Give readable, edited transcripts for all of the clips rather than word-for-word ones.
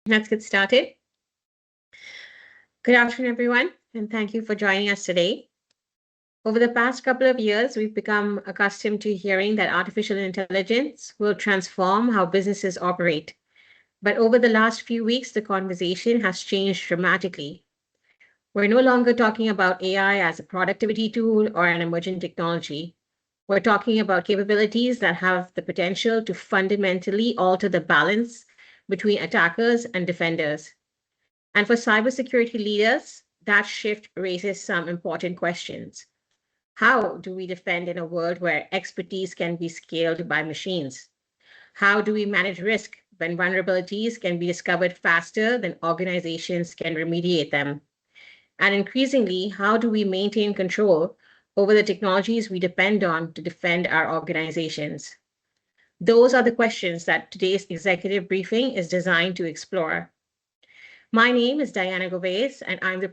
Let's get started. Good afternoon, everyone, and thank you for joining us today. Over the past couple of years, we've become accustomed to hearing that artificial intelligence will transform how businesses operate. But over the last few weeks, the conversation has changed dramatically. We're no longer talking about AI as a productivity tool or an emerging technology. We're talking about capabilities that have the potential to fundamentally alter the balance between attackers and defenders. And for cybersecurity leaders, that shift raises some important questions. How do we defend in a world where expertise can be scaled by machines? How do we manage risk when vulnerabilities can be discovered faster than organizations can remediate them? And increasingly, how do we maintain control over the technologies we depend on to defend our organizations? Those are the questions that today's executive briefing is designed to explore. My name is Diana Goves, and I'm the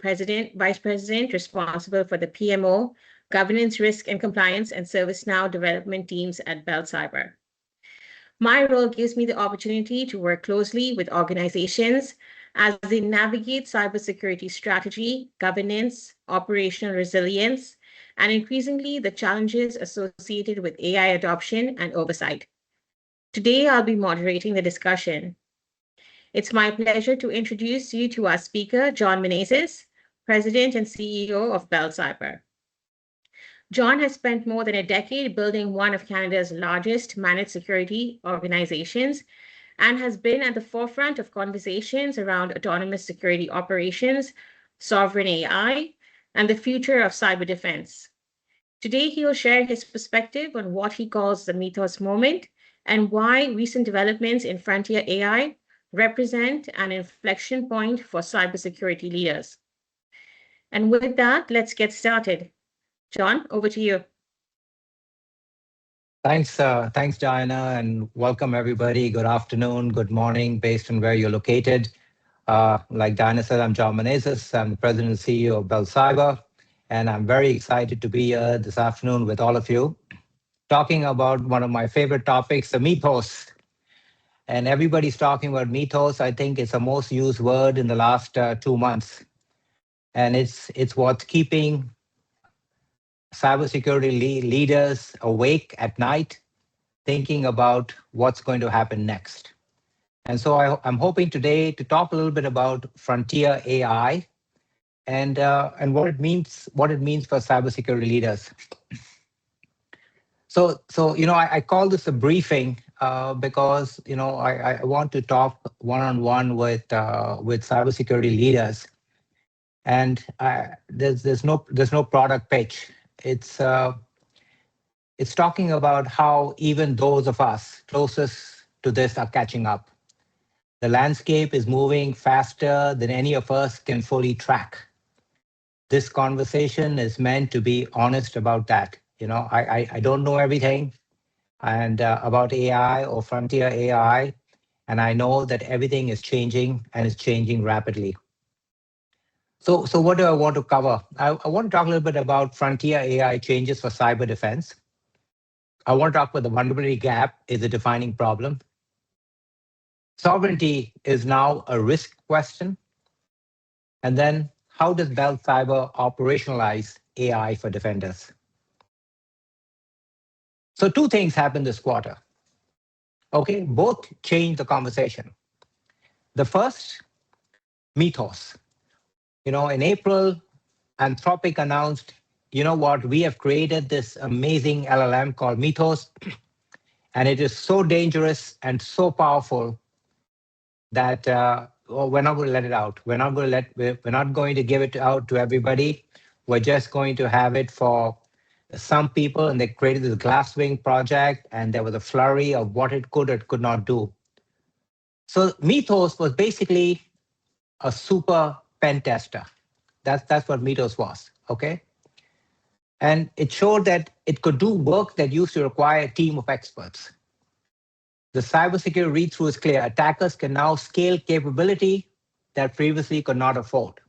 Vice President responsible for the PMO, Governance, Risk and Compliance, and ServiceNow development teams at Bell Cyber. My role gives me the opportunity to work closely with organizations as they navigate cybersecurity strategy, governance, operational resilience, and increasingly the challenges associated with AI adoption and oversight. Today, I'll be moderating the discussion. It's my pleasure to introduce you to our speaker, John Menezes, President and CEO of Bell Cyber. John has spent more than a decade building one of Canada's largest managed security organizations and has been at the forefront of conversations around autonomous security operations, sovereign AI, and the future of cyber defense. Today, he'll share his perspective on what he calls the Mythos moment and why recent developments in frontier AI represent an inflection point for cybersecurity leaders. And with that, let's get started. John, over to you. Thanks, Diana, and welcome everybody. Good afternoon, good morning, based on where you're located. Like Diana said, I'm John Menezes. I'm the President and CEO of Bell Cyber, and I'm very excited to be here this afternoon with all of you, talking about one of my favorite topics, the Mythos. And everybody's talking about Mythos. I think it's the most used word in the last 2 months. And it's what's keeping cybersecurity leaders awake at night, thinking about what's going to happen next. And so I'm hoping today to talk a little bit about frontier AI and what it means for cybersecurity leaders. So I call this a briefing because I want to talk one-on-one with cybersecurity leaders, and there's no product pitch. It's talking about how even those of us closest to this are catching up. The landscape is moving faster than any of us can fully track. This conversation is meant to be honest about that. I don't know everything and about AI or frontier AI, and I know that everything is changing and is changing rapidly. So what do I want to cover? I want to talk a little bit about frontier AI changes for cyber defense. I want to talk about the vulnerability gap is a defining problem. Sovereignty is now a risk question. And then how does Bell Cyber operationalize AI for defenders? So 2 things happened this quarter. Okay, both changed the conversation. The first, Mythos. In April, Anthropic announced, we have created this amazing LLM called Mythos, and it is so dangerous and so powerful that we're not going to let it out. We're not going to give it out to everybody. We're just going to have it for some people, and they created this Glasswing project, and there was a flurry of what it could or could not do. So Mythos was basically a super pen tester. That's what Mythos was, okay? And it showed that it could do work that used to require a team of experts. The cybersecurity read-through is clear. Attackers can now scale capability that previously could not afford.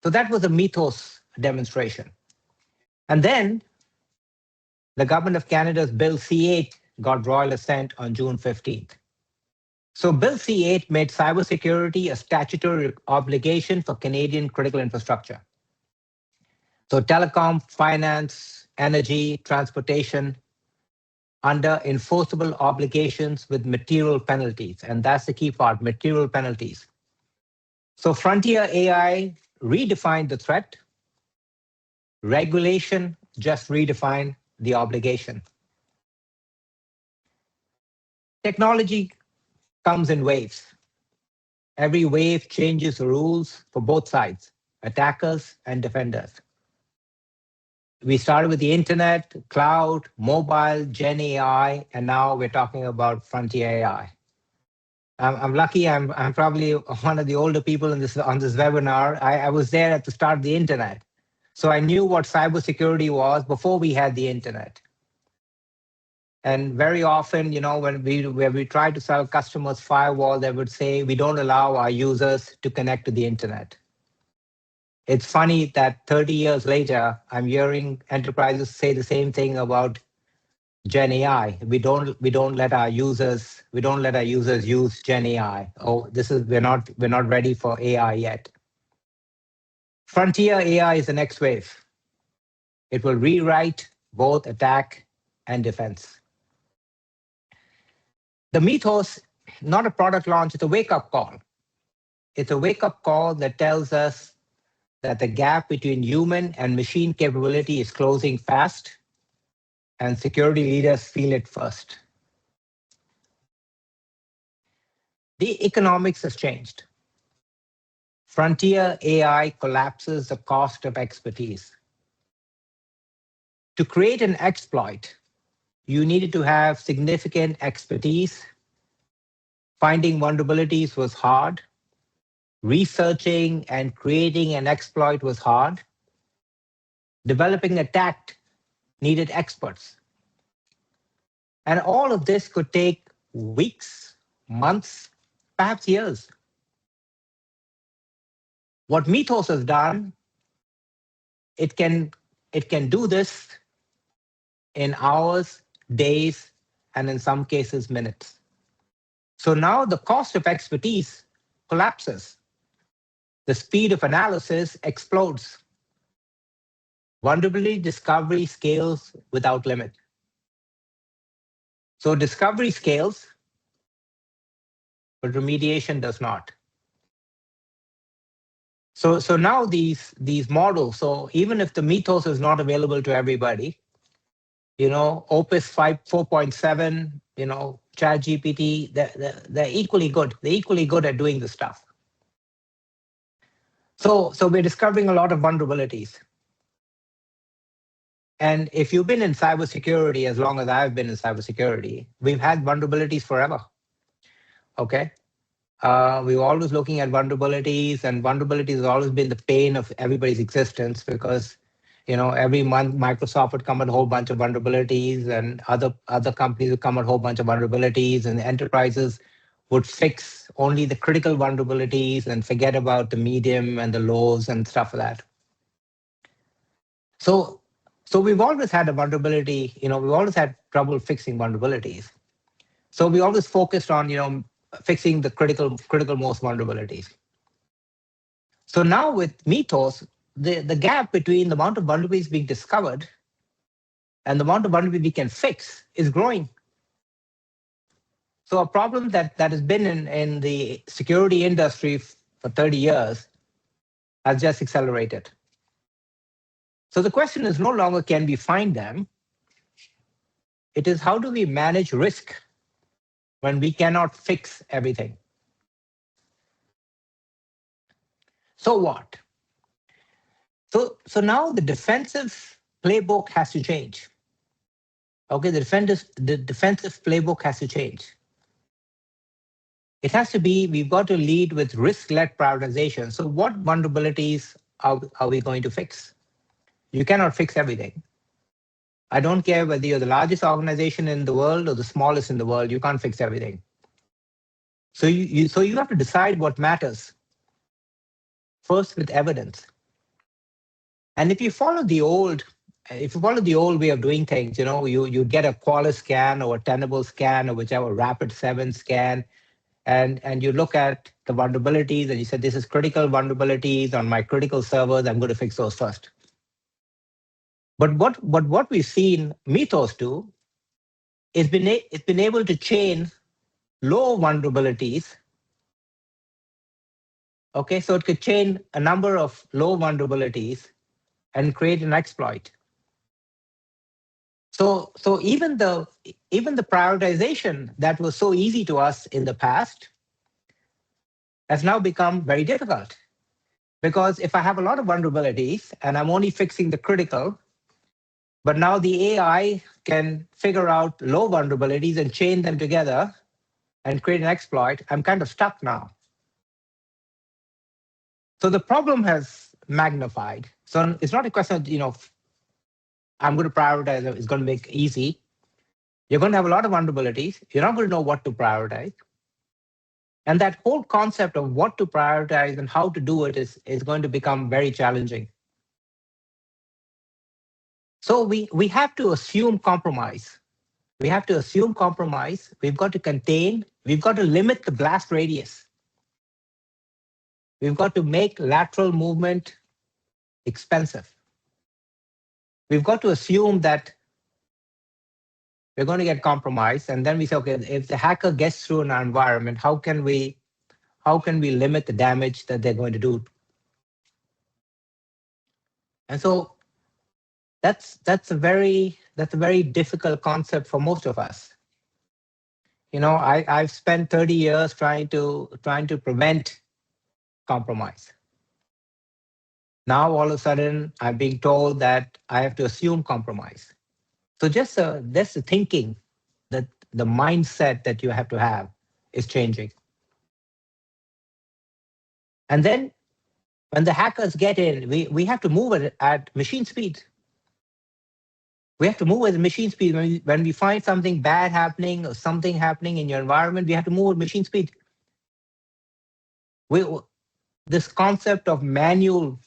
So that was a Mythos demonstration. And then the government of Canada's Bill C8 got royal assent on June 15th. So Bill C-8 made cybersecurity a statutory obligation for Canadian critical infrastructure. So telecom, finance, energy, transportation under enforceable obligations with material penalties. And that's the key part, material penalties. So frontier AI redefined the threat. Regulation just redefined the obligation. Technology comes in waves. Every wave changes the rules for both sides, attackers and defenders. We started with the internet, cloud, mobile, Gen AI, and now we're talking about frontier AI. I'm lucky. I'm probably one of the older people in this on this webinar. I was there at the start of the internet, so I knew what cybersecurity was before we had the internet. And very often, when we try to sell customers firewall, they would say we don't allow our users to connect to the internet. It's funny that 30 years later, I'm hearing enterprises say the same thing about Gen AI. We don't let our users use Gen AI. Oh, we're not ready for AI yet. Frontier AI is the next wave. It will rewrite both attack and defense. The Mythos, not a product launch, it's a wake-up call. It's a wake-up call that tells us that the gap between human and machine capability is closing fast, and security leaders feel it first. The economics has changed. Frontier AI collapses the cost of expertise. To create an exploit, you needed to have significant expertise. Finding vulnerabilities was hard. Researching and creating an exploit was hard. Developing attack needed experts. And all of this could take weeks, months, perhaps years. What Mythos has done, it can do this in hours, days, and in some cases, minutes. So now the cost of expertise collapses. The speed of analysis explodes. Vulnerability discovery scales without limit. So discovery scales, but remediation does not. So now these models, so even if the Mythos is not available to everybody, Opus 4.7, ChatGPT, they're equally good. They're equally good at doing this stuff. So we're discovering a lot of vulnerabilities. And if you've been in cybersecurity as long as I've been in cybersecurity, we've had vulnerabilities forever. Okay. We're always looking at vulnerabilities, and vulnerabilities has always been the pain of everybody's existence because, every month Microsoft would come with a whole bunch of vulnerabilities, and other companies would come with a whole bunch of vulnerabilities, and the enterprises would fix only the critical vulnerabilities and forget about the medium and the lows and stuff like that. So we've always had a vulnerability, we've always had trouble fixing vulnerabilities. So we always focused on, fixing the critical most vulnerabilities. So now with Mythos, the gap between the amount of vulnerabilities being discovered and the amount of vulnerability we can fix is growing. So a problem that has been in the security industry for 30 years has just accelerated. So the question is no longer can we find them, it is how do we manage risk when we cannot fix everything. So what? So now the defensive playbook has to change. Okay, the defensive playbook has to change. It has to be, we've got to lead with risk-led prioritization. So what vulnerabilities are we going to fix? You cannot fix everything. I don't care whether you're the largest organization in the world or the smallest in the world, you can't fix everything. So you have to decide what matters. First with evidence. And if you follow the old way of doing things, you get a Qualys scan or a Tenable scan or whichever Rapid7 scan, and you look at the vulnerabilities and you said, this is critical vulnerabilities on my critical servers, I'm going to fix those first. But what we've seen Mythos do is it's been able to chain low vulnerabilities. Okay, so it could chain a number of low vulnerabilities and create an exploit. So even the prioritization that was so easy to us in the past has now become very difficult. Because if I have a lot of vulnerabilities and I'm only fixing the critical, but now the AI can figure out low vulnerabilities and chain them together and create an exploit, I'm kind of stuck now. So the problem has magnified. So it's not a question of, I'm going to prioritize, it's going to make it easy. You're going to have a lot of vulnerabilities. You're not going to know what to prioritize. And that whole concept of what to prioritize and how to do it is going to become very challenging. So we have to assume compromise. We have to assume compromise. We've got to contain, we've got to limit the blast radius. We've got to make lateral movement expensive. We've got to assume that we're going to get compromised. And then we say, okay, if the hacker gets through in our environment, how can we limit the damage that they're going to do? And so that's a very difficult concept for most of us. I've spent 30 years trying to prevent compromise. Now all of a sudden I'm being told that I have to assume compromise. So just the thinking, that the mindset that you have to have is changing. And then when the hackers get in, we have to move it at machine speed. We have to move at machine speed. When we find something bad happening or something happening in your environment, we have to move at machine speed. This concept of manual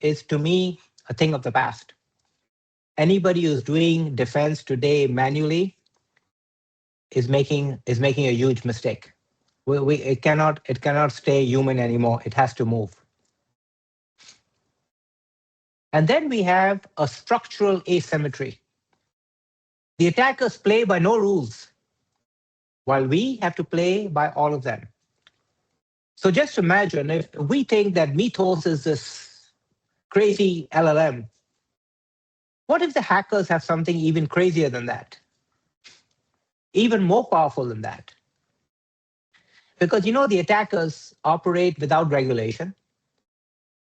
is, to me, a thing of the past. Anybody who's doing defense today manually is making a huge mistake. It cannot stay human anymore. It has to move. And then we have a structural asymmetry. The attackers play by no rules, while we have to play by all of them. So just imagine if we think that Mythos is this crazy LLM. What if the hackers have something even crazier than that? Even more powerful than that? Because the attackers operate without regulation.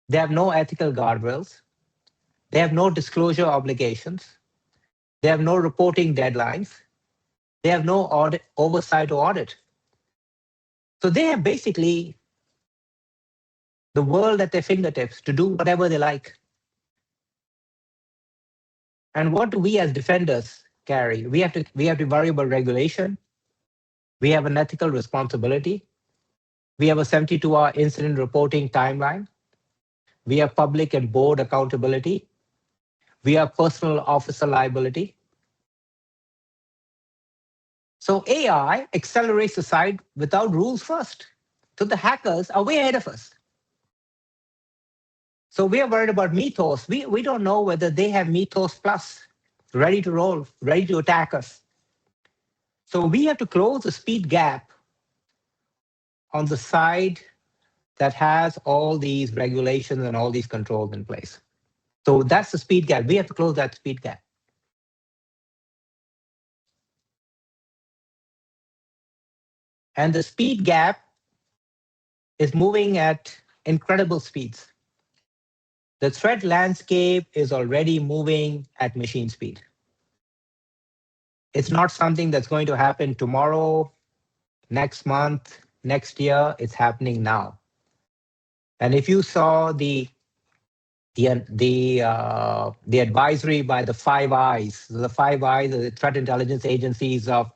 They have no ethical guardrails. They have no disclosure obligations. They have no reporting deadlines. They have no oversight or audit. So they have basically the world at their fingertips to do whatever they like. And what do we as defenders carry? We have to worry about regulation. We have an ethical responsibility. We have a 72-hour incident reporting timeline. We have public and board accountability. We have personal officer liability. So AI accelerates the site without rules first. So the hackers are way ahead of us. So we are worried about Mythos. We don't know whether they have Mythos Plus ready to roll, ready to attack us. So we have to close the speed gap on the side that has all these regulations and all these controls in place. So that's the speed gap. We have to close that speed gap. And the speed gap is moving at incredible speeds. The threat landscape is already moving at machine speed. It's not something that's going to happen tomorrow, next month, next year. It's happening now. And if you saw the advisory by the Five Eyes, the Five Eyes are the threat intelligence agencies of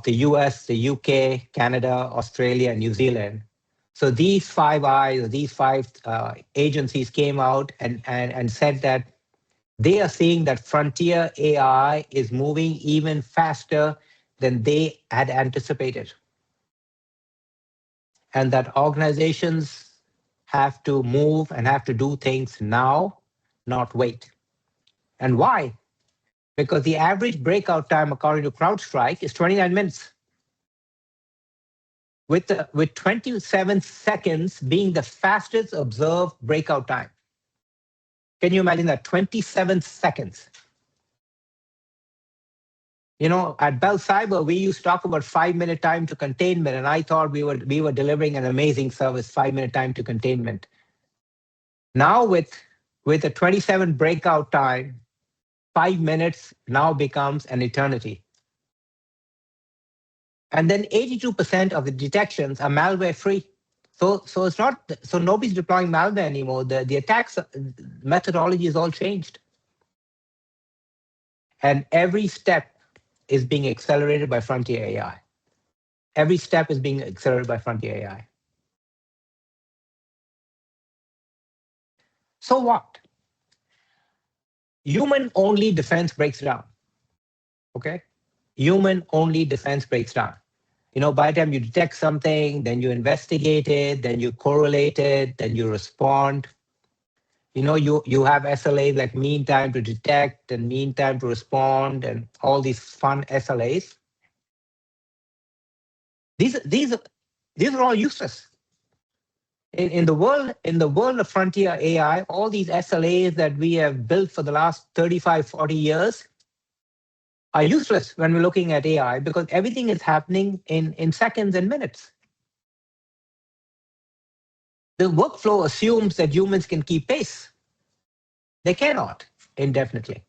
the US, the UK, Canada, Australia, and New Zealand. So these Five Eyes, these five agencies came out and said that they are seeing that frontier AI is moving even faster than they had anticipated. And that organizations have to move and have to do things now, not wait. And why? Because the average breakout time, according to CrowdStrike, is 29 minutes, with 27 seconds being the fastest observed breakout time. Can you imagine that? 27 seconds. You know, at Bell Cyber, we used to talk about 5-minute time to containment, and I thought we were delivering an amazing service, 5-minute time to containment. Now with a 27 breakout time, 5 minutes now becomes an eternity. And then 82% of the detections are malware free. So it's not, so nobody's deploying malware anymore. The attacks methodology is all changed. And every step is being accelerated by frontier AI. Every step is being accelerated by frontier AI. So what? Human only defense breaks down. Okay? Human only defense breaks down. You know, by the time you detect something, then you investigate it, then you correlate it, then you respond. You know, you have SLAs like mean time to detect and mean time to respond and all these fun SLAs. These are all useless. In the world of frontier AI, all these SLAs that we have built for the last 35, 40 years are useless when we're looking at AI because everything is happening in seconds and minutes. The workflow assumes that humans can keep pace. They cannot indefinitely.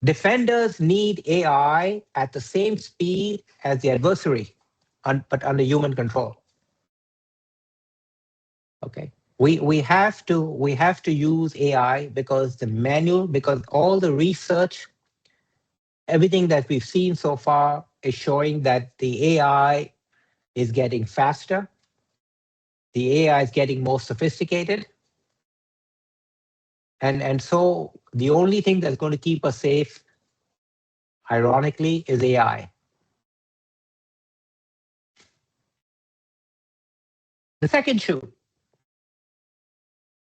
Defenders need AI at the same speed as the adversary, but under human control. Okay. We have to use AI because all the research, everything that we've seen so far is showing that the AI is getting faster, the AI is getting more sophisticated, and so the only thing that's going to keep us safe, ironically, is AI. The second shoe,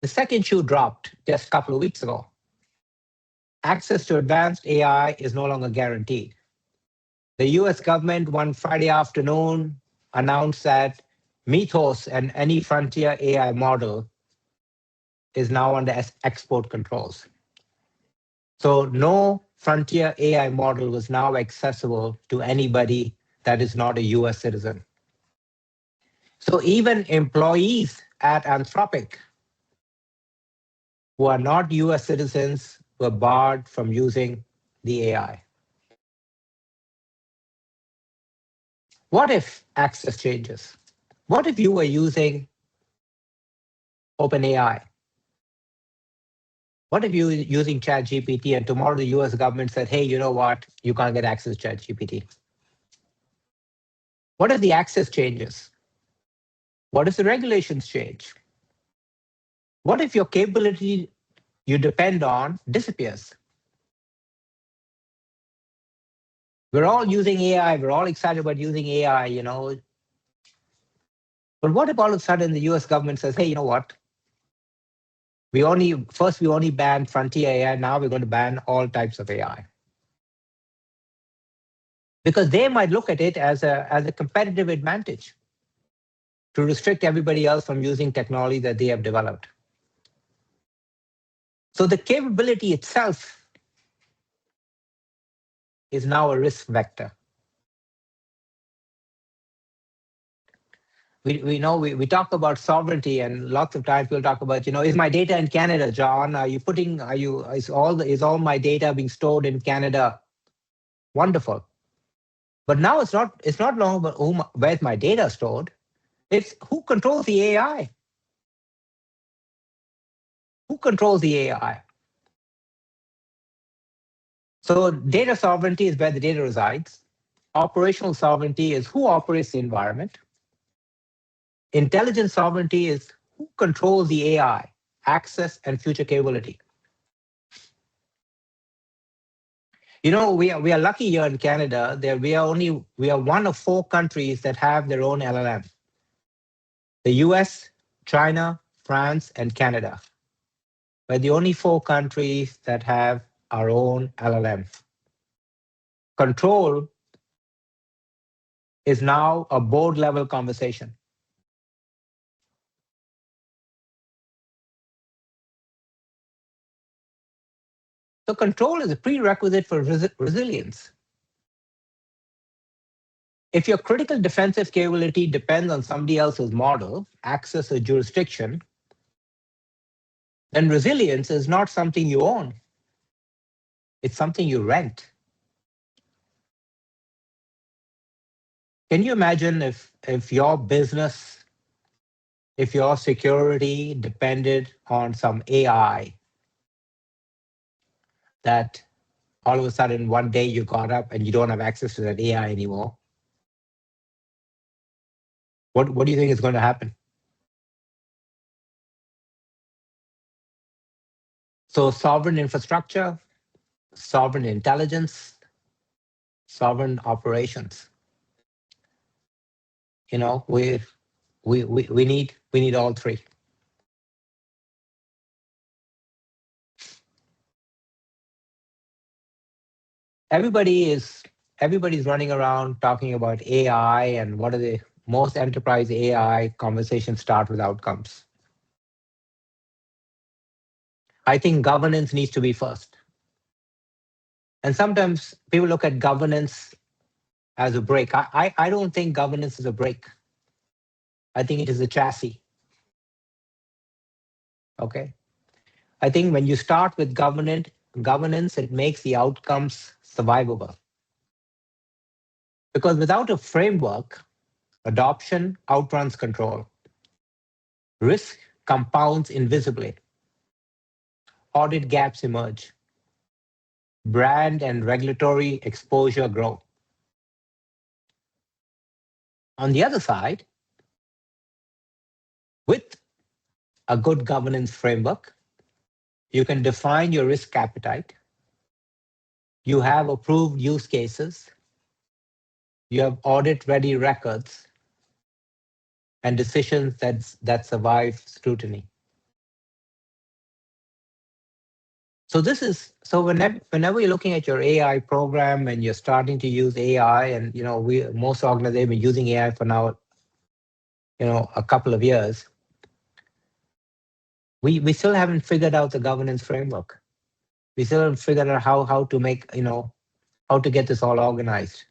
the second shoe dropped just a couple of weeks ago. Access to advanced AI is no longer guaranteed. The US government one Friday afternoon announced that Mythos and any frontier AI model is now under export controls. So no frontier AI model was now accessible to anybody that is not a US citizen. So even employees at Anthropic who are not US citizens were barred from using the AI. What if access changes? What if you were using OpenAI? What if you were using ChatGPT and tomorrow the US government said, hey, you know what? You can't get access to ChatGPT. What if the access changes? What if the regulations change? What if your capability you depend on disappears? We're all using AI. We're all excited about using AI, you know. But what if all of a sudden the US government says, hey, you know what? We only banned frontier AI. Now we're going to ban all types of AI. Because they might look at it as a competitive advantage to restrict everybody else from using technology that they have developed. So the capability itself is now a risk vector. We talk about sovereignty, and lots of times we'll talk about, is my data in Canada, John? Is all my data being stored in Canada? Wonderful. But now it's not long about where's my data stored. It's who controls the AI. Who controls the AI? So data sovereignty is where the data resides. Operational sovereignty is who operates the environment. Intelligence sovereignty is who controls the AI, access and future capability. We are lucky here in Canada that we are one of four countries that have their own LLM. The US, China, France, and Canada. We're the only four countries that have our own LLM. Control is now a board level conversation. So control is a prerequisite for resilience. If your critical defensive capability depends on somebody else's model, access, or jurisdiction, then resilience is not something you own. It's something you rent. Can you imagine if your business, if your security depended on some AI that all of a sudden one day you got up and you don't have access to that AI anymore? What do you think is going to happen? So sovereign infrastructure, sovereign intelligence, sovereign operations. We need all three. Everybody's running around talking about AI, and what are the most enterprise AI conversations start with outcomes. I think governance needs to be first. And sometimes people look at governance as a brake. I don't think governance is a brake. I think it is a chassis. Okay. I think when you start with governance, it makes the outcomes survivable. Because without a framework, adoption outruns control. Risk compounds invisibly. Audit gaps emerge. Brand and regulatory exposure grow. On the other side, with a good governance framework, you can define your risk appetite. You have approved use cases. You have audit-ready records and decisions that survive scrutiny. So whenever you're looking at your AI program and you're starting to use AI, and most organizations have been using AI for now, a couple of years, we still haven't figured out the governance framework. We still haven't figured out how to make, how to get this all organized.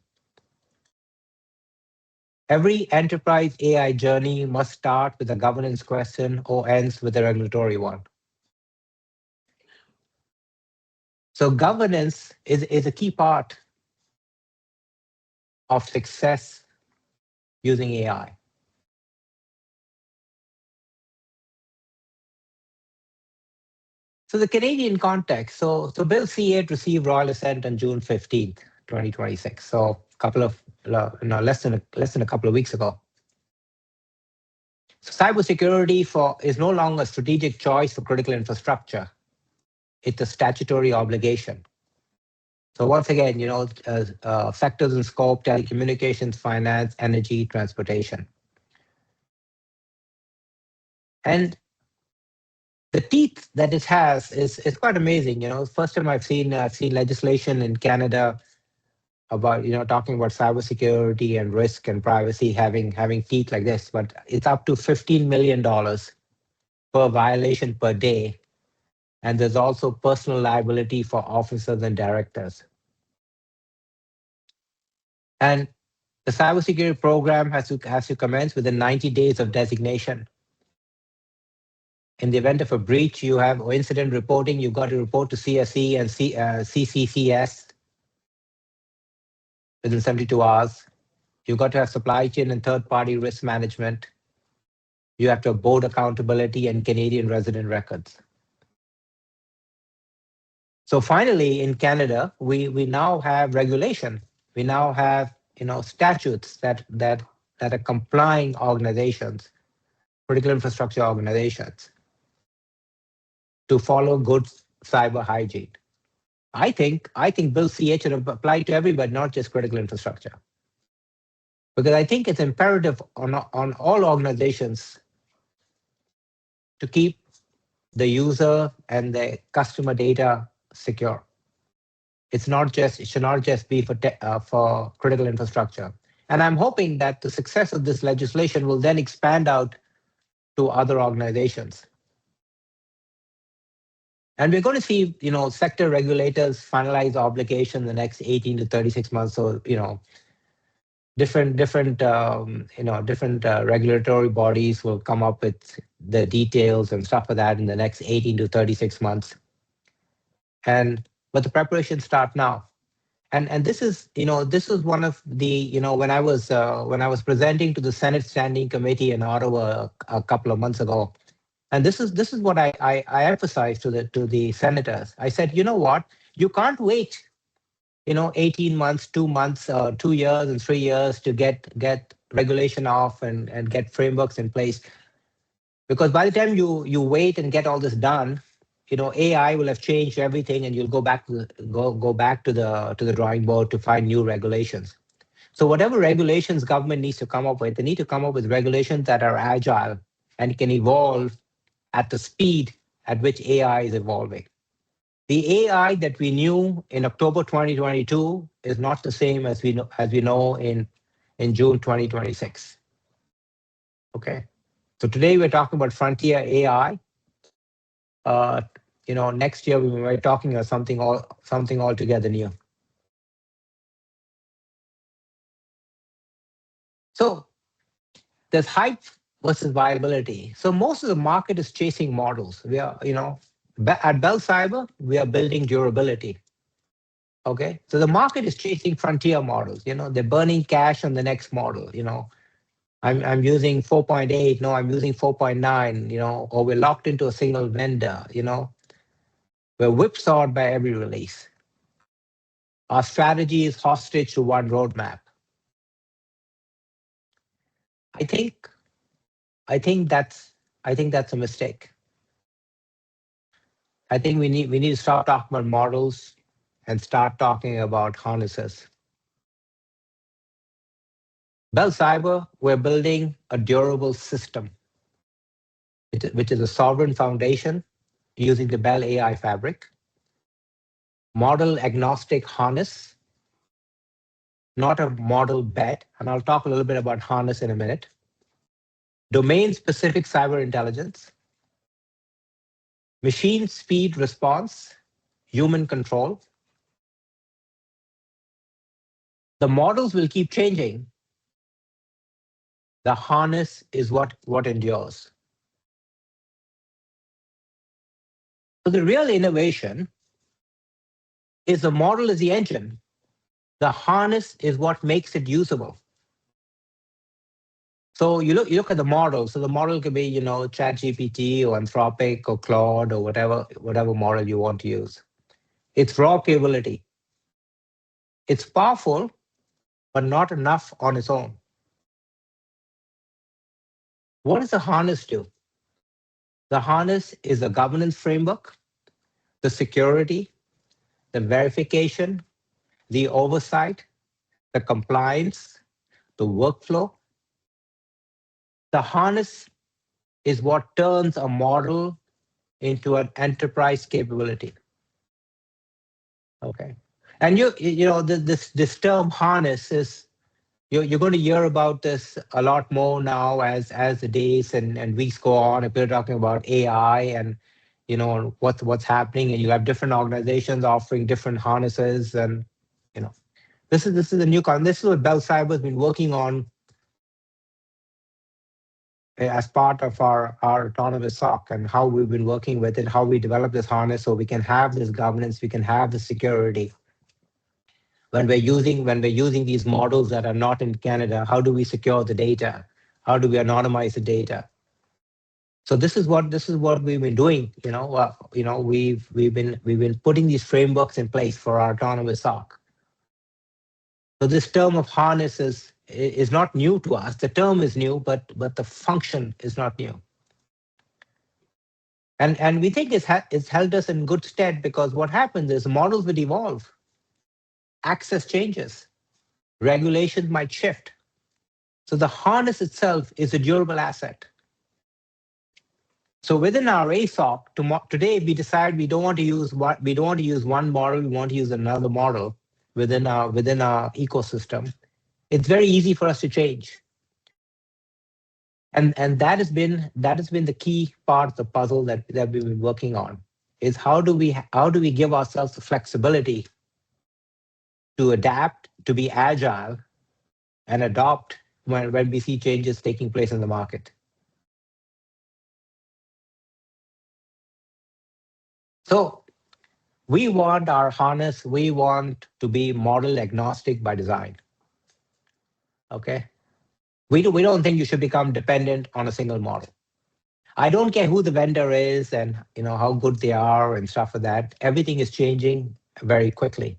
Every enterprise AI journey must start with a governance question or ends with a regulatory one. So governance is a key part of success using AI. So the Canadian context. So Bill C-8 received royal assent on June 15th, 2026. So less than a couple of weeks ago. So cybersecurity is no longer a strategic choice for critical infrastructure. It's a statutory obligation. So once again, sectors in scope: telecommunications, finance, energy, transportation. And the teeth that it has is quite amazing. First time I've seen legislation in Canada about talking about cybersecurity and risk and privacy having teeth like this, but it's up to $15 million per violation per day, and there's also personal liability for officers and directors. And the cybersecurity program has to commence within 90 days of designation. In the event of a breach, you have incident reporting. You've got to report to CSE and CCCS within 72 hours. You've got to have supply chain and third-party risk management. You have to have board accountability and Canadian resident records. So finally, in Canada, we now have regulation. We now have statutes that are complying organizations, critical infrastructure organizations, to follow good cyber hygiene. I think Bill CH should apply to everybody, not just critical infrastructure, because I think it's imperative on all organizations to keep the user and the customer data secure. It should not just be for critical infrastructure. And I'm hoping that the success of this legislation will then expand out to other organizations. And we're going to see, sector regulators finalize obligation in the next 18 to 36 months. So, different regulatory bodies will come up with the details and stuff like that in the next 18 to 36 months. But the preparations start now. And this is one of the, when I was presenting to the Senate Standing Committee in Ottawa a couple of months ago, and this is what I emphasized to the senators. I said, you know what, you can't wait 18 months, 2 months, 2 years and 3 years to get regulation off and get frameworks in place, because by the time you wait and get all this done, AI will have changed everything, and you'll go back to the drawing board to find new regulations. So whatever regulations government needs to come up with, they need to come up with regulations that are agile and can evolve at the speed at which AI is evolving. The AI that we knew in October 2022 is not the same as we know in June 2026. Okay. So today we're talking about frontier AI. Uh, next year we might be talking about something altogether new. So there's hype versus viability. So most of the market is chasing models. We are, at Bell Cyber, we are building durability. Okay. So the market is chasing frontier models. They're burning cash on the next model. I'm using 4.8. No, I'm using 4.9. Or we're locked into a single vendor. We're whipsawed by every release. Our strategy is hostage to one roadmap. I think I think that's I think that's a mistake. I think we need to stop talking about models and start talking about harnesses. Bell Cyber, we're building a durable system, which is a sovereign foundation using the Bell AI fabric, model agnostic harness, not a model bet. And I'll talk a little bit about harness in a minute. Domain specific cyber intelligence, machine speed response, human control. The models will keep changing. The harness is what endures. So the real innovation is the model is the engine. The harness is what makes it usable. So you look at the model. So the model could be, ChatGPT or Anthropic or Claude or whatever model you want to use. It's raw capability. It's powerful, but not enough on its own. What does the harness do? The harness is a governance framework, the security, the verification, the oversight, the compliance, the workflow. The harness is what turns a model into an enterprise capability. Okay. And this term harness is you're going to hear about this a lot more now as the days and weeks go on. If we're talking about AI and what's happening, and you have different organizations offering different harnesses, and you know this is a new this is what Bell Cyber has been working on as part of our autonomous SOC, and how we've been working with it, how we develop this harness so we can have this governance, we can have the security. When we're using these models that are not in Canada, how do we secure the data? How do we anonymize the data? So this is what we've been doing. We've been putting these frameworks in place for our autonomous SOC. So this term of harness is not new to us. The term is new, but the function is not new. And we think it's held us in good stead because what happens is models will evolve, access changes, regulations might shift. So the harness itself is a durable asset. So within our ASOC, today we decide we don't want to use one model, we want to use another model within our ecosystem. It's very easy for us to change. And that has been the key part of the puzzle that we've been working on is how do we give ourselves the flexibility to adapt, to be agile, and adopt when we see changes taking place in the market. So we want our harness, we want to be model agnostic by design. Okay. We don't think you should become dependent on a single model. I don't care who the vendor is and how good they are and stuff like that. Everything is changing very quickly.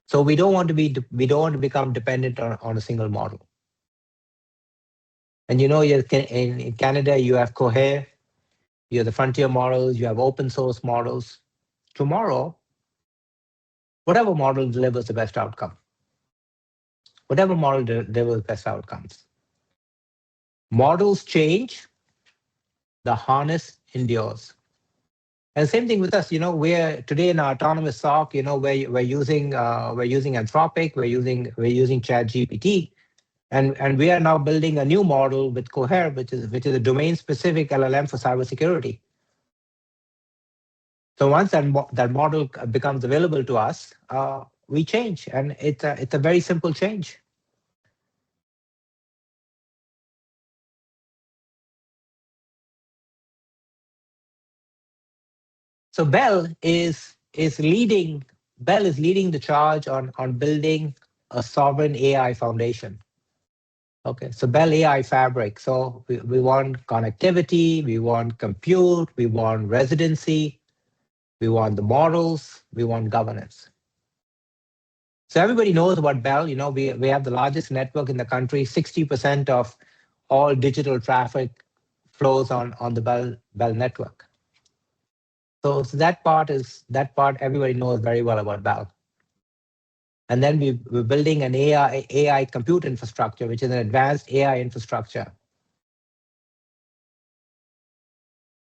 So we don't want to become dependent on a single model. And in Canada you have Cohere, you have the frontier models, you have open source models. Tomorrow, whatever model delivers the best outcome, whatever model delivers best outcomes. Models change, the harness endures. And same thing with us. We're today in our autonomous SOC. We're using Anthropic, we're using ChatGPT, and we are now building a new model with Cohere, which is a domain specific LLM for cybersecurity. So once that model becomes available to us, we change, and it's a very simple change. So Bell is leading the charge on building a sovereign AI foundation. Okay, so Bell AI Fabric. So we want connectivity, we want compute, we want residency, we want the models, we want governance. So everybody knows about Bell. We have the largest network in the country. 60% of all digital traffic flows on the Bell network. So that part everybody knows very well about Bell. And then we're building an AI compute infrastructure, which is an advanced AI infrastructure.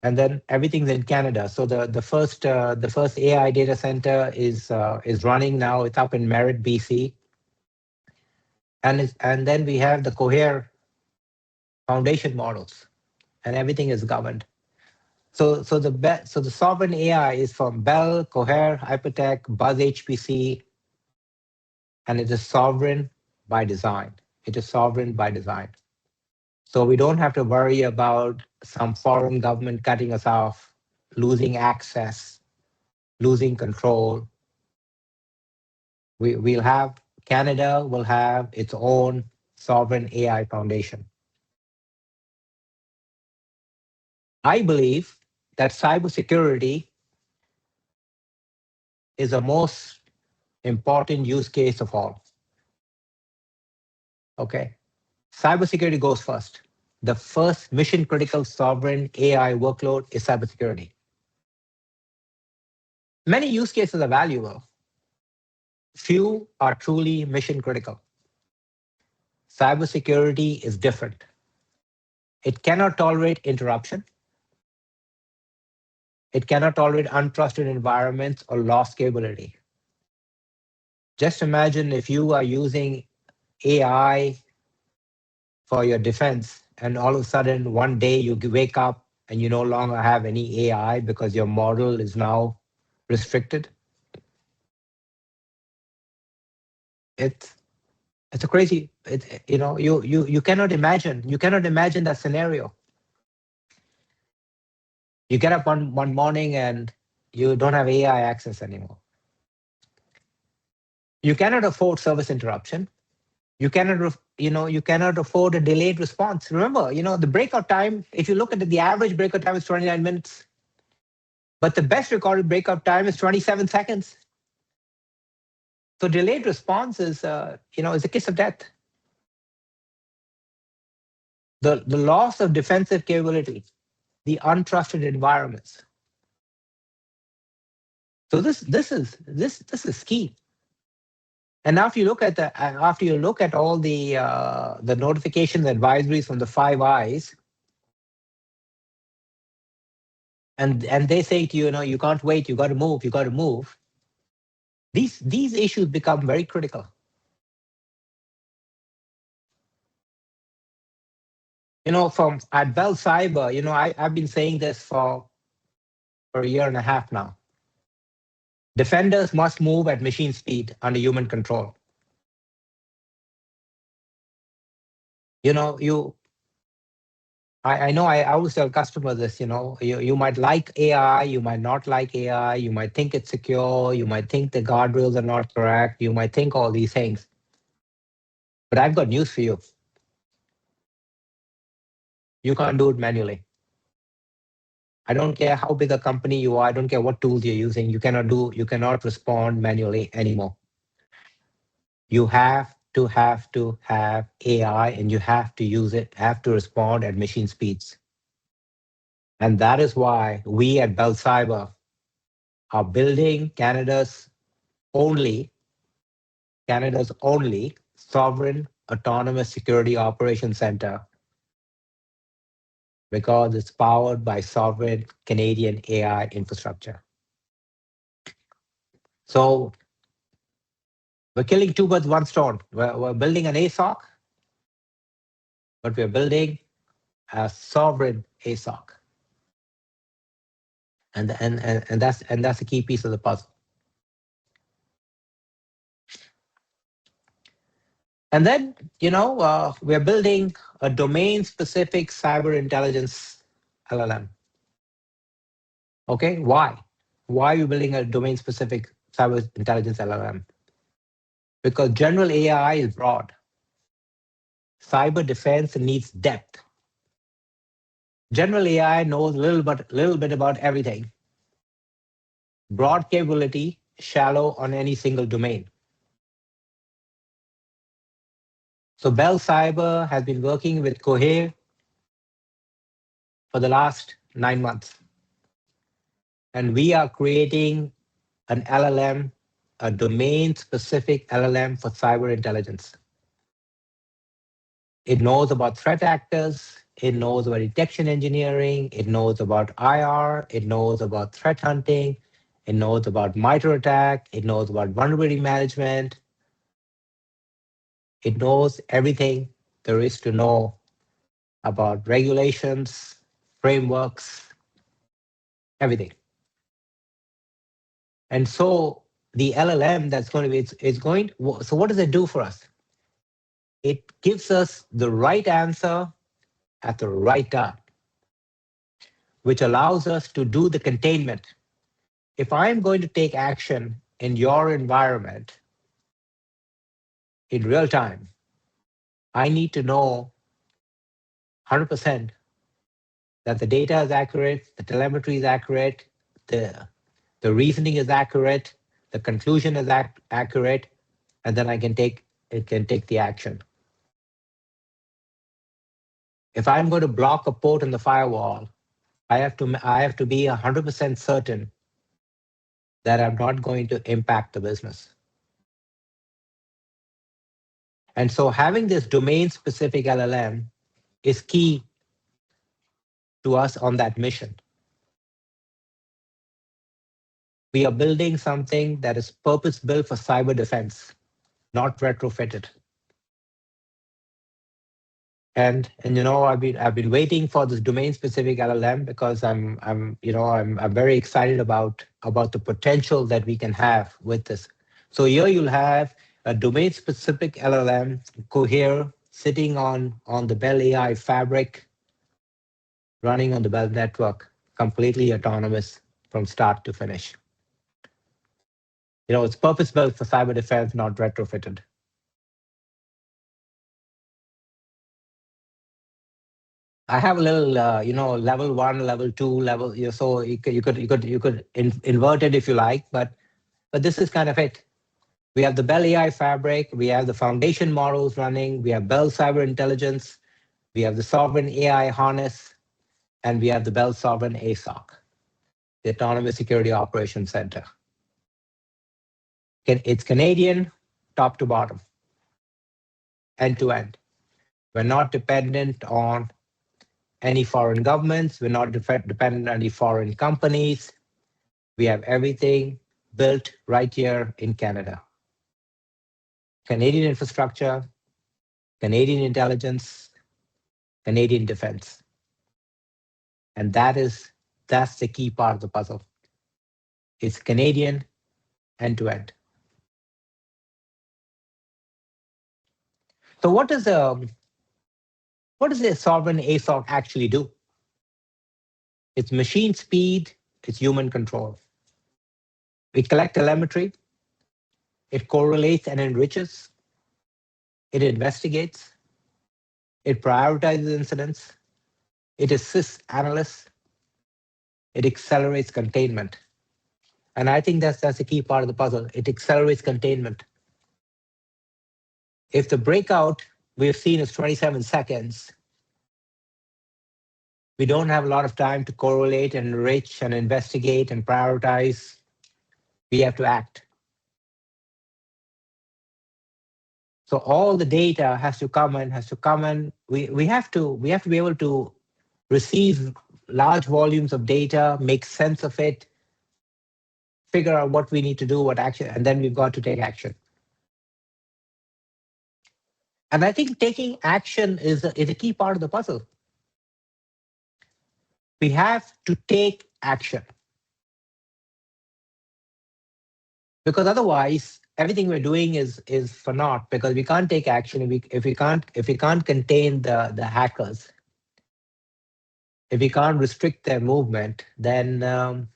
And then everything's in Canada. So the first AI data center is running now. It's up in Merritt, BC. And then we have the Cohere foundation models, and everything is governed. So the sovereign AI is from Bell, Cohere, Hypertech, Buzz HPC, and it is sovereign by design. It is sovereign by design. So we don't have to worry about some foreign government cutting us off, losing access, losing control. Canada will have its own sovereign AI foundation. I believe that cybersecurity is the most important use case of all. Okay. Cybersecurity goes first. The first mission critical sovereign AI workload is cybersecurity. Many use cases are valuable. Few are truly mission critical. Cybersecurity is different. It cannot tolerate interruption. It cannot tolerate untrusted environments or lost capability. Just imagine if you are using AI for your defense, and all of a sudden one day you wake up and you no longer have any AI because your model is now restricted. It's it's a crazy. You cannot imagine. You cannot imagine that scenario. You get up one morning and you don't have AI access anymore. You cannot afford service interruption. You cannot afford a delayed response. Remember, the breakout time, if you look at it, the average breakout time is 29 minutes, but the best recorded breakout time is 27 seconds. So delayed response is a kiss of death. The loss of defensive capability, the untrusted environments. So this is key. And after you look at all the notifications advisories from the Five Eyes, and they say to you, you can't wait, you got to move, you got to move. These issues become very critical. From at Bell Cyber, I've been saying this for a year and a half now. Defenders must move at machine speed under human control. You know, you I know I always tell customers this, you might like AI, you might not like AI, you might think it's secure, you might think the guardrails are not correct, you might think all these things. But I've got news for you. You can't do it manually. I don't care how big a company you are, I don't care what tools you're using, you cannot respond manually anymore. You have to have AI and you have to use it, have to respond at machine speeds. And that is why we at Bell Cyber are building only Canada's only sovereign autonomous security operations center because it's powered by sovereign Canadian AI infrastructure. So we're killing two birds, one stone. We're building an ASOC, but we're building a sovereign ASOC. And that's a key piece of the puzzle. And then, we're building a domain-specific cyber intelligence LLM. Okay, why? Why are you building a domain-specific cyber intelligence LLM? Because general AI is broad. Cyber defense needs depth. General AI knows little bit about everything. Broad capability, shallow on any single domain. So Bell Cyber has been working with Cohere for the last 9 months. And we are creating an LLM, a domain-specific LLM for cyber intelligence. It knows about threat actors, it knows about detection engineering, it knows about IR, it knows about threat hunting, it knows about MITRE attack, it knows about vulnerability management. It knows everything there is to know about regulations, frameworks, everything. And so the LLM that's going to be, it's going, so what does it do for us? It gives us the right answer at the right time, which allows us to do the containment. If I'm going to take action in your environment in real time, I need to know 100% that the data is accurate, the telemetry is accurate, the reasoning is accurate, the conclusion is accurate, and then it can take the action. If I'm going to block a port in the firewall, I have to be 100% certain that I'm not going to impact the business. And so having this domain-specific LLM is key to us on that mission. We are building something that is purpose-built for cyber defense, not retrofitted. And I've been waiting for this domain-specific LLM because I'm very excited about the potential that we can have with this. So here you'll have a domain-specific LLM, Cohere, sitting on the Bell AI fabric, running on the Bell network, completely autonomous from start to finish. It's purpose-built for cyber defense, not retrofitted. I have a little, level 1, level 2, level. So you could invert it if you like, but this is kind of it. We have the Bell AI fabric, we have the foundation models running, we have Bell Cyber Intelligence, we have the Sovereign AI harness, and we have the Bell Sovereign ASOC, the Autonomous Security Operations Center. It's Canadian, top to bottom, end to end. We're not dependent on any foreign governments. We're not dependent on any foreign companies. We have everything built right here in Canada. Canadian infrastructure, Canadian intelligence, Canadian defense. And that's the key part of the puzzle. It's Canadian end to end. So what does a sovereign ASOC actually do? It's machine speed, it's human control. We collect telemetry, it correlates and enriches, it investigates, it prioritizes incidents, it assists analysts, it accelerates containment. And I think that's a key part of the puzzle. It accelerates containment. If the breakout we've seen is 27 seconds, we don't have a lot of time to correlate and enrich and investigate and prioritize. We have to act. So all the data has to come in. We have to be able to receive large volumes of data, make sense of it, figure out what we need to do, what action, and then we've got to take action. And I think taking action is a key part of the puzzle. We have to take action. Because otherwise, everything we're doing is for naught, because we can't take action if we can't contain the hackers, if we can't restrict their movement, then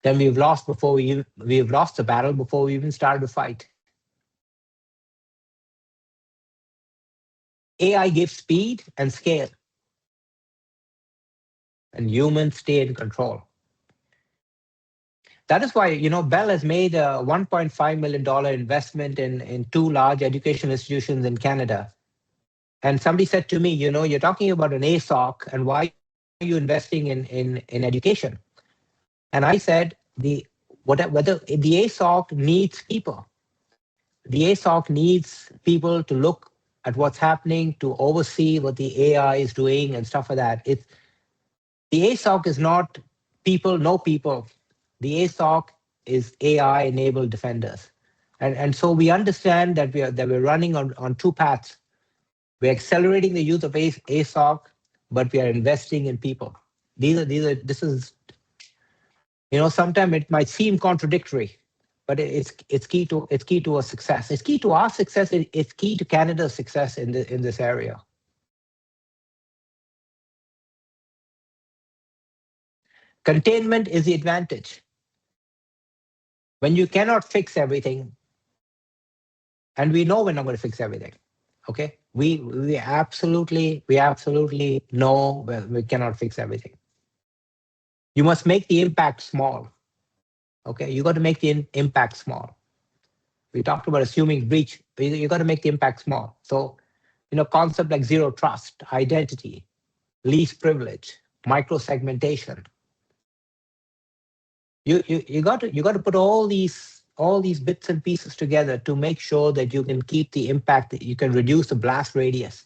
we've lost we've lost the battle before we even started to fight. AI gives speed and scale, and humans stay in control. That is why, Bell has made a $1.5 million investment in two large education institutions in Canada. And somebody said to me, you're talking about an ASOC, and why are you investing in education? And I said, whether the ASOC needs people. The ASOC needs people to look at what's happening, to oversee what the AI is doing and stuff like that. The ASOC is not people, no people. The ASOC is AI-enabled defenders. And so we understand that we're running on two paths. We're accelerating the use of ASOC, but we are investing in people. This is, sometimes it might seem contradictory, but it's key to a success. It's key to our success. It's key to Canada's success in this area. Containment is the advantage. When you cannot fix everything, and we know we're not going to fix everything, okay? We absolutely know we cannot fix everything. You must make the impact small, okay? You got to make the impact small. We talked about assuming breach. You got to make the impact small. So, concept like zero trust, identity, least privilege, micro segmentation. You got to put all these bits and pieces together to make sure that you can keep the impact, that you can reduce the blast radius.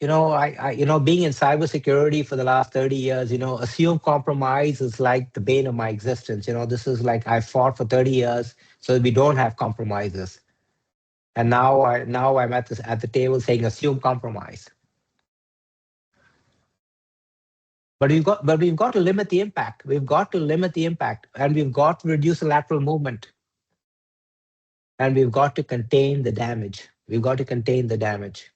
Being in cybersecurity for the last 30 years, assume compromise is like the bane of my existence. This is like I fought for 30 years so that we don't have compromises. And now I'm at the table saying assume compromise. But we've got to limit the impact. We've got to limit the impact, and we've got to reduce the lateral movement. And we've got to contain the damage. We've got to contain the damage.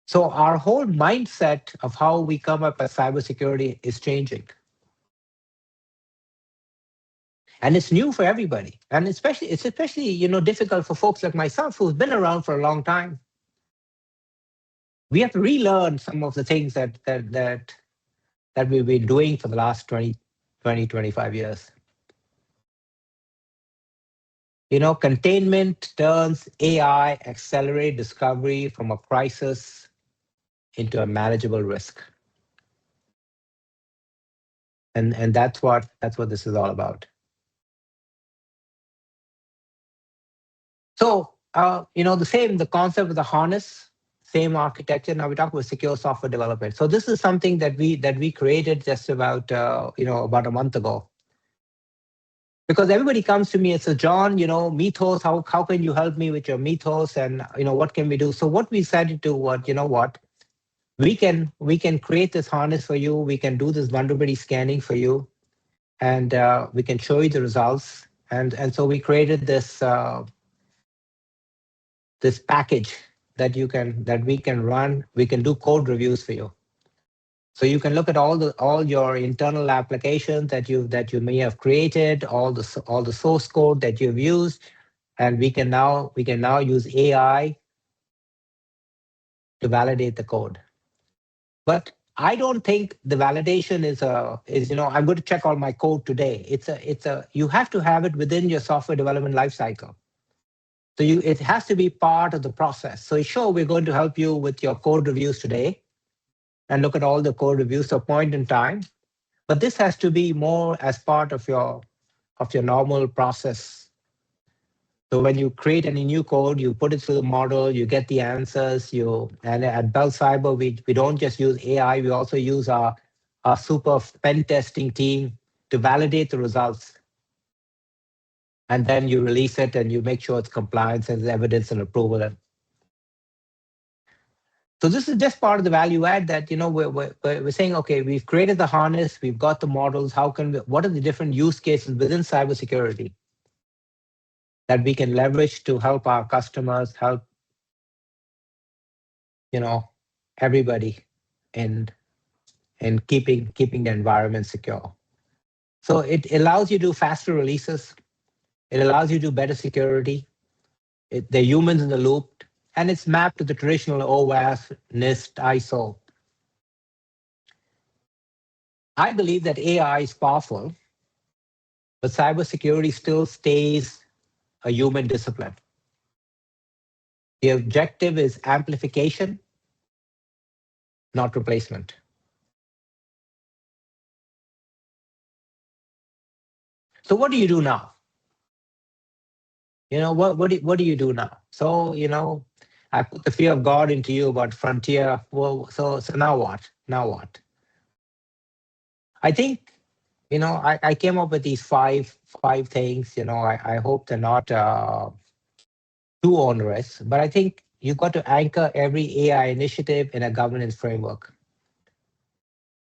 So our whole mindset of how we come up as cybersecurity is changing. And it's new for everybody. And it's especially difficult for folks like myself who've been around for a long time. We have to relearn some of the things that we've been doing for the last 25 years. Containment turns AI accelerate discovery from a crisis into a manageable risk. And that's what this is all about. So the concept of the harness, same architecture. Now we talk about secure software development. So this is something that we created just about about a month ago, because everybody comes to me and says, John, Mythos, how can you help me with your Mythos, and what can we do? So what we decided to what what we can create this harness for you. We can do this vulnerability scanning for you, and we can show you the results. And so we created this package that we can run. We can do code reviews for you. So you can look at all your internal applications that you may have created, all the source code that you've used, and we can now use AI to validate the code. But I don't think the validation is I'm going to check all my code today. It's a you have to have it within your software development lifecycle. So it has to be part of the process. So sure, we're going to help you with your code reviews today and look at all the code reviews at a point in time. But this has to be more as part of your normal process. So when you create any new code, you put it through the model, you get the answers. And at Bell Cyber, we don't just use AI, we also use our super pen testing team to validate the results. And then you release it and you make sure it's compliance and there's evidence and approval. So this is just part of the value add that we're saying, okay, we've created the harness, we've got the models. What are the different use cases within cybersecurity that we can leverage to help our customers, help everybody in keeping the environment secure. So it allows you to do faster releases. It allows you to do better security. The humans in the loop, and it's mapped to the traditional OWASP, NIST, ISO. I believe that AI is powerful, but cybersecurity still stays a human discipline. The objective is amplification, not replacement. So what do you do now? What do you do now? So I put the fear of God into you about frontier. Well, so now what? Now what? I think I came up with these five things. I hope they're not too onerous, but I think you've got to anchor every AI initiative in a governance framework.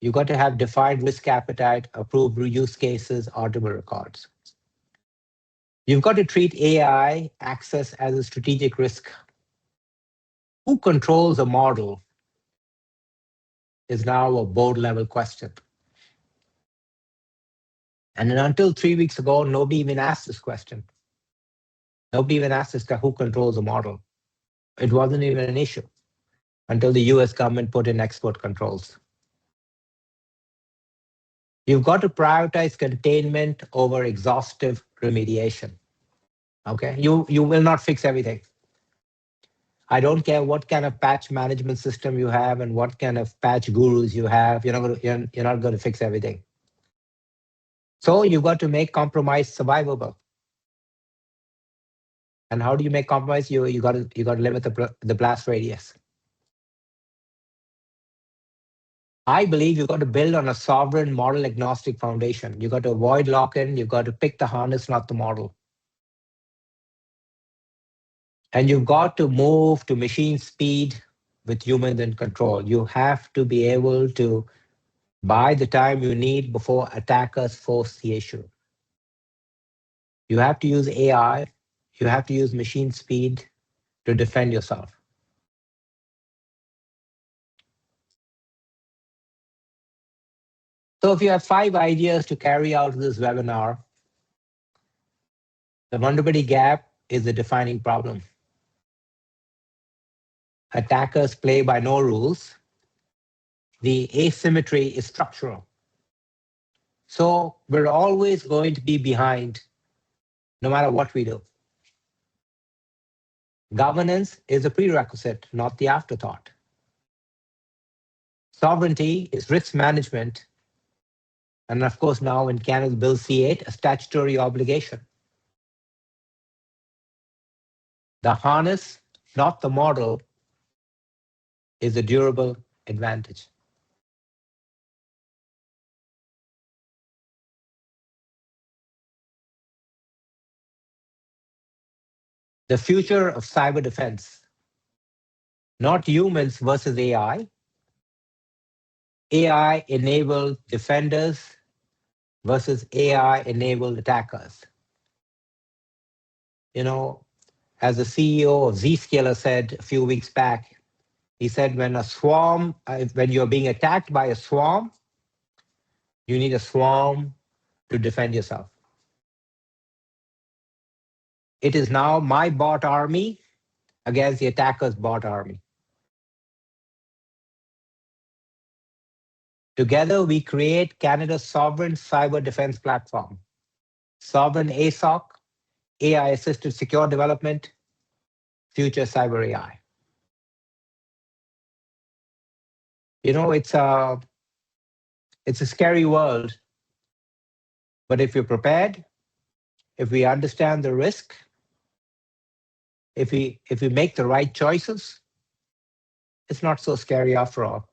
You've got to have defined risk appetite, approved use cases, auditable records. You've got to treat AI access as a strategic risk. Who controls a model is now a board level question. And then until 3 weeks ago, nobody even asked this question. Nobody even asked this guy who controls the model. It wasn't even an issue until the US government put in export controls. You've got to prioritize containment over exhaustive remediation. Okay, you will not fix everything. I don't care what kind of patch management system you have and what kind of patch gurus you have. You're not going to fix everything. So you've got to make compromise survivable. And how do you make compromise? You got to limit the blast radius. I believe you've got to build on a sovereign model agnostic foundation. You've got to avoid lock-in. You've got to pick the harness, not the model. And you've got to move to machine speed with humans in control. You have to be able to buy the time you need before attackers force the issue. You have to use AI. You have to use machine speed to defend yourself. So if you have 5 ideas to carry out this webinar, the vulnerability gap is the defining problem. Attackers play by no rules. The asymmetry is structural. So we're always going to be behind no matter what we do. Governance is a prerequisite, not the afterthought. Sovereignty is risk management, And of course, now in Canada, Bill C8, a statutory obligation. The harness, not the model, is a durable advantage. The future of cyber defense, not humans versus AI enabled defenders versus AI enabled attackers. You know, as the CEO of Zscaler said a few weeks back, he said when you're being attacked by a swarm, you need a swarm to defend yourself. It is now my bot army against the attacker's bot army. Together, we create Canada's sovereign cyber defense platform, sovereign ASOC, AI-assisted secure development, future cyber AI. You know, it's a scary world, but if you're prepared, if we understand the risk, if we make the right choices, it's not so scary after all.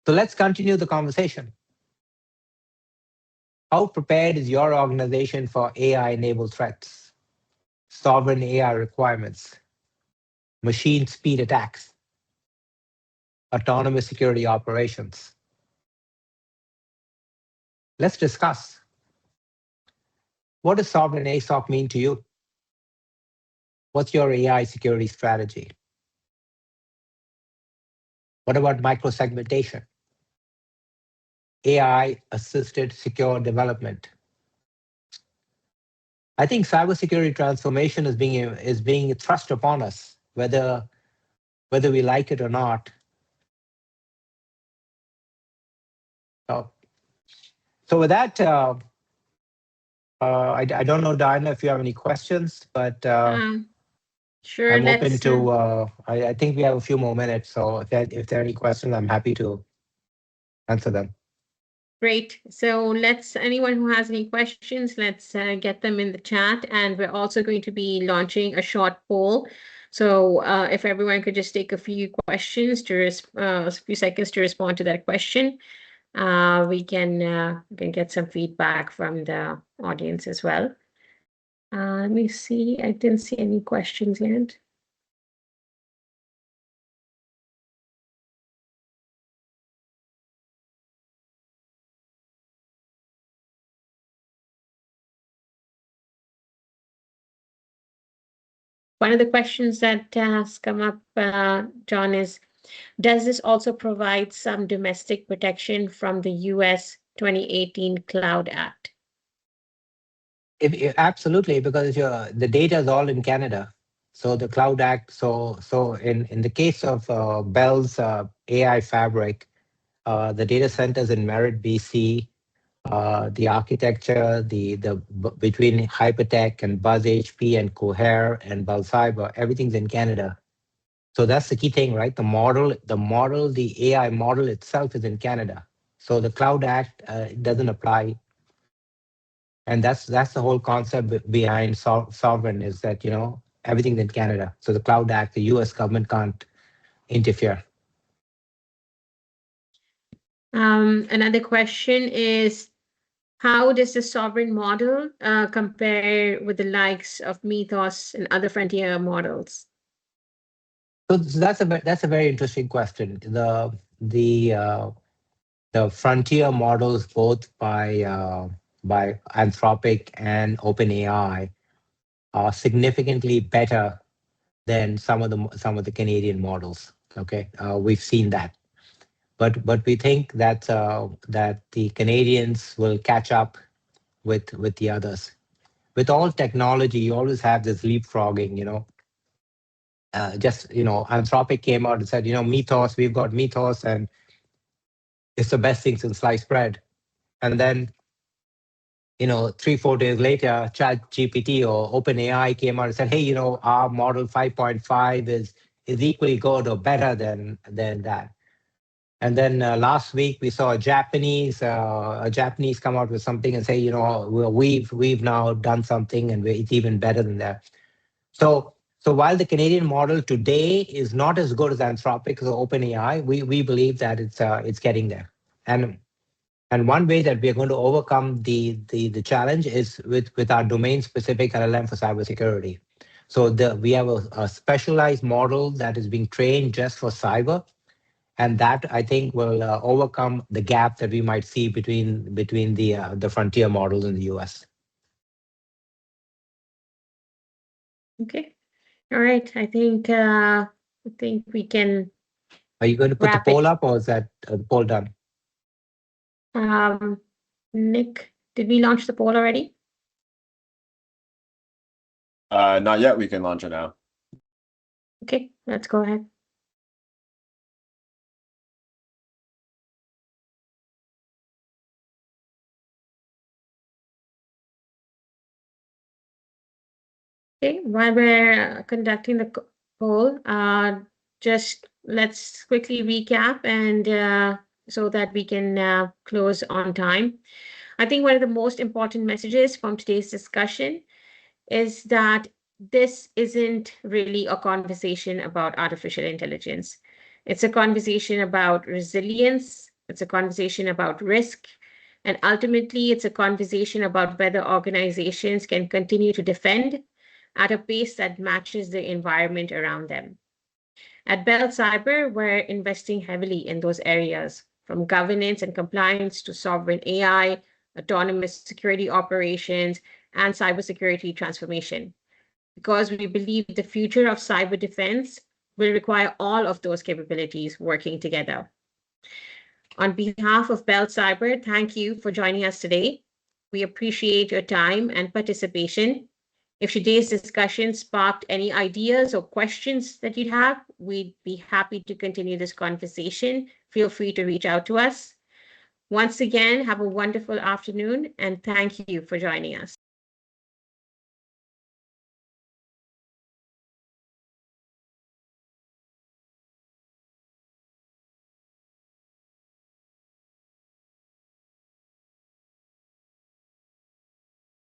So let's continue the conversation. How prepared is your organization for AI-enabled threats, sovereign AI requirements, machine speed attacks, autonomous security operations? Let's discuss. What does sovereign ASOC mean to you? What's your AI security strategy? What about microsegmentation? AI-assisted secure development. I think cybersecurity transformation is being thrust upon us, whether we like it or not. So, with that, I don't know, Diana, if you have any questions, but Sure, I'm open let's. to. I think we have a few more minutes, so if there are any questions, I'm happy to answer them. Great. So anyone who has any questions, let's get them in the chat. And we're also going to be launching a short poll. So if everyone could just take a few questions a few seconds to respond to that question, we can get some feedback from the audience as well. Let me see. I didn't see any questions yet. One of the questions that has come up, John, is, does this also provide some domestic protection from the US 2018 Cloud Act? Absolutely, because the data is all in Canada. So the Cloud Act. So in the case of Bell's AI Fabric, the data centers in Merritt, BC, the architecture, between Hypertech and Buzz HP and Cohere and Bell Cyber, everything's in Canada. So that's the key thing, right? The AI model itself is in Canada. So the Cloud Act doesn't apply. And that's the whole concept behind sovereign, is that, everything's in Canada. So the Cloud Act, the US government can't interfere. Another question is, how does the sovereign model compare with the likes of Mythos and other frontier models? So that's a very interesting question. The frontier models, both by Anthropic and OpenAI, are significantly better than some of the Canadian models. Okay, we've seen that, but we think that the Canadians will catch up with the others. With all technology, you always have this leapfrogging. Anthropic came out and said, Mythos, we've got Mythos, and it's the best thing since sliced bread. And then 3-4 days later, ChatGPT or OpenAI came out and said, hey, our model 5.5 is equally good or better than that. And then last week we saw a Japanese come out with something and say, we've now done something and it's even better than that. So while the Canadian model today is not as good as Anthropic or OpenAI, we believe that it's getting there. And one way that we are going to overcome the challenge is with our domain specific LLM for cybersecurity. So we have a specialized model that is being trained just for cyber, and that I think will overcome the gap that we might see between the frontier models in the US. Okay. All right. I think we can Are you going to put the wrap it. poll up, or is that the poll done? Um, Nick, did we launch the poll already? Not yet. We can launch it now. Okay, let's go ahead. Okay, while we're conducting the poll, just let's quickly recap and so that we can close on time. I think one of the most important messages from today's discussion is that this isn't really a conversation about artificial intelligence. It's a conversation about resilience, it's a conversation about risk, and ultimately, it's a conversation about whether organizations can continue to defend at a pace that matches the environment around them. At Bell Cyber, we're investing heavily in those areas, from governance and compliance to sovereign AI, autonomous security operations, and cybersecurity transformation, because we believe the future of cyber defense will require all of those capabilities working together. On behalf of Bell Cyber, thank you for joining us today. We appreciate your time and participation. If today's discussion sparked any ideas or questions that you'd have, we'd be happy to continue this conversation. Feel free to reach out to us. Once again, have a wonderful afternoon and thank you for joining us.